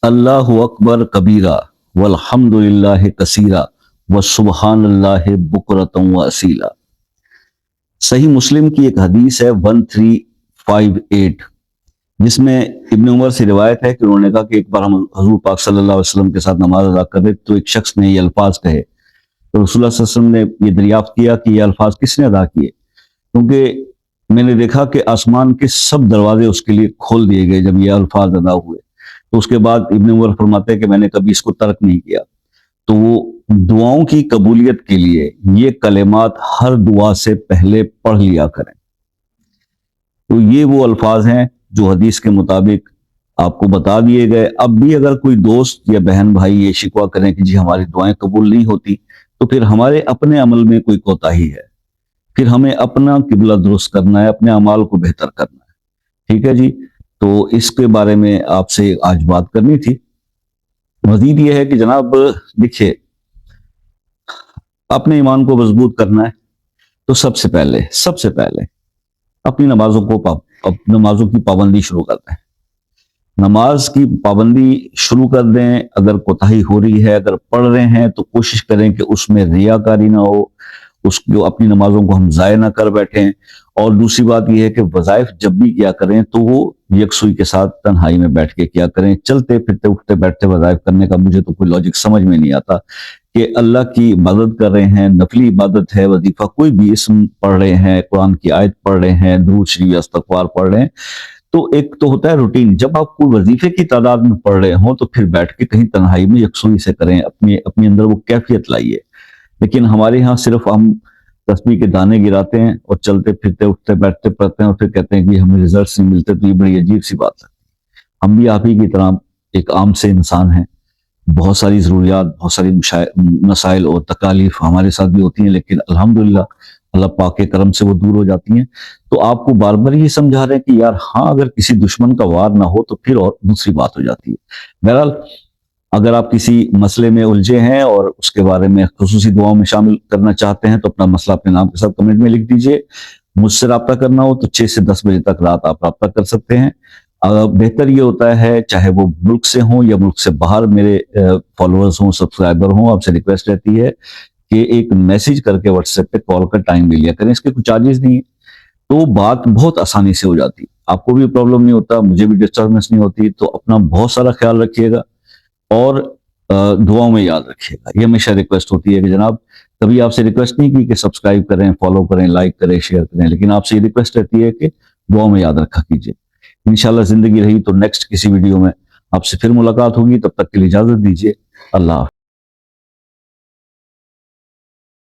اللہ اکبر کبیرہ والحمدللہ کثیرہ وسبحان اللہ بکرۃ واصیلا۔ صحیح مسلم کی ایک حدیث ہے 1358، جس میں ابن عمر سے روایت ہے کہ انہوں نے کہا کہ ایک بار ہم حضور پاک صلی اللہ علیہ وسلم کے ساتھ نماز ادا کر رہے تو ایک شخص نے یہ الفاظ کہے، تو رسول اللہ صلی اللہ علیہ وسلم نے یہ دریافت کیا کہ یہ الفاظ کس نے ادا کیے، کیونکہ میں نے دیکھا کہ آسمان کے سب دروازے اس کے لیے کھول دیے گئے جب یہ الفاظ ادا ہوئے۔ تو اس کے بعد ابن عمر فرماتے ہیں کہ میں نے کبھی اس کو ترک نہیں کیا۔ تو وہ دعاؤں کی قبولیت کے لیے یہ کلمات ہر دعا سے پہلے پڑھ لیا کریں۔ تو یہ وہ الفاظ ہیں جو حدیث کے مطابق آپ کو بتا دیے گئے۔ اب بھی اگر کوئی دوست یا بہن بھائی یہ شکوہ کریں کہ جی ہماری دعائیں قبول نہیں ہوتی، تو پھر ہمارے اپنے عمل میں کوئی کوتاہی ہے، پھر ہمیں اپنا قبلہ درست کرنا ہے، اپنے اعمال کو بہتر کرنا ہے۔ ٹھیک ہے جی، تو اس کے بارے میں آپ سے آج بات کرنی تھی۔ مزید یہ ہے کہ جناب دیکھیے، اپنے ایمان کو مضبوط کرنا ہے تو سب سے پہلے اپنی نمازوں کی پابندی شروع کر دیں۔ نماز کی پابندی شروع کر دیں۔ اگر کوتاہی ہو رہی ہے، اگر پڑھ رہے ہیں تو کوشش کریں کہ اس میں ریاکاری نہ ہو، جو اپنی نمازوں کو ہم ضائع نہ کر بیٹھیں۔ اور دوسری بات یہ ہے کہ وظائف جب بھی کیا کریں تو وہ یکسوئی کے ساتھ تنہائی میں بیٹھ کے کیا کریں۔ چلتے پھرتے اٹھتے بیٹھتے وظائف کرنے کا مجھے تو کوئی لاجک سمجھ میں نہیں آتا کہ اللہ کی عبادت کر رہے ہیں، نفلی عبادت ہے، وظیفہ کوئی بھی اسم پڑھ رہے ہیں، قرآن کی آیت پڑھ رہے ہیں، درود شریف استغفار پڑھ رہے ہیں، تو ایک تو ہوتا ہے روٹین۔ جب آپ کوئی وظیفے کی تعداد میں پڑھ رہے ہوں تو پھر بیٹھ کے کہیں تنہائی میں یکسوئی سے کریں، اپنے اندر وہ کیفیت لائیے۔ لیکن ہمارے ہاں صرف ہم تسبیح کے دانے گراتے ہیں اور چلتے پھرتے اٹھتے بیٹھتے پڑھتے ہیں اور پھر کہتے ہیں کہ ہمیں ریزلٹس نہیں ملتے، تو یہ بڑی عجیب سی بات ہے۔ ہم بھی آپ ہی کی طرح ایک عام سے انسان ہیں، بہت ساری ضروریات، بہت ساری مسائل اور تکالیف ہمارے ساتھ بھی ہوتی ہیں، لیکن الحمدللہ اللہ پاک کے کرم سے وہ دور ہو جاتی ہیں۔ تو آپ کو بار بار یہ سمجھا رہے ہیں کہ یار ہاں، اگر کسی دشمن کا وار نہ ہو تو پھر اور دوسری بات ہو جاتی ہے۔ بہرحال اگر آپ کسی مسئلے میں الجھے ہیں اور اس کے بارے میں خصوصی دعاؤں میں شامل کرنا چاہتے ہیں تو اپنا مسئلہ اپنے نام کے ساتھ کمنٹ میں لکھ دیجئے۔ مجھ سے رابطہ کرنا ہو تو 6 سے 10 بجے تک رات آپ رابطہ کر سکتے ہیں۔ بہتر یہ ہوتا ہے چاہے وہ ملک سے ہوں یا ملک سے باہر میرے فالوورز ہوں، سبسکرائبر ہوں، آپ سے ریکویسٹ رہتی ہے کہ ایک میسج کر کے واٹس ایپ پہ کال کا ٹائم بھی لیا کریں۔ اس کے کچھ چارجز نہیں ہیں، تو بات بہت آسانی سے ہو جاتی ہے، آپ کو بھی پرابلم نہیں ہوتا، مجھے بھی ڈسٹربنس نہیں ہوتی۔ تو اپنا بہت سارا خیال رکھیے گا اور دعاؤں میں یاد رکھیے گا۔ یہ ہمیشہ ریکویسٹ ہوتی ہے کہ جناب کبھی آپ سے ریکویسٹ نہیں کی کہ سبسکرائب کریں، فالو کریں، لائک کریں، شیئر کریں، لیکن آپ سے یہ ریکویسٹ رہتی ہے کہ دعاؤں میں یاد رکھا کیجیے۔ انشاءاللہ زندگی رہی تو نیکسٹ کسی ویڈیو میں آپ سے پھر ملاقات ہوگی، تب تک کے لیے اجازت دیجیے۔ اللہ حافظ۔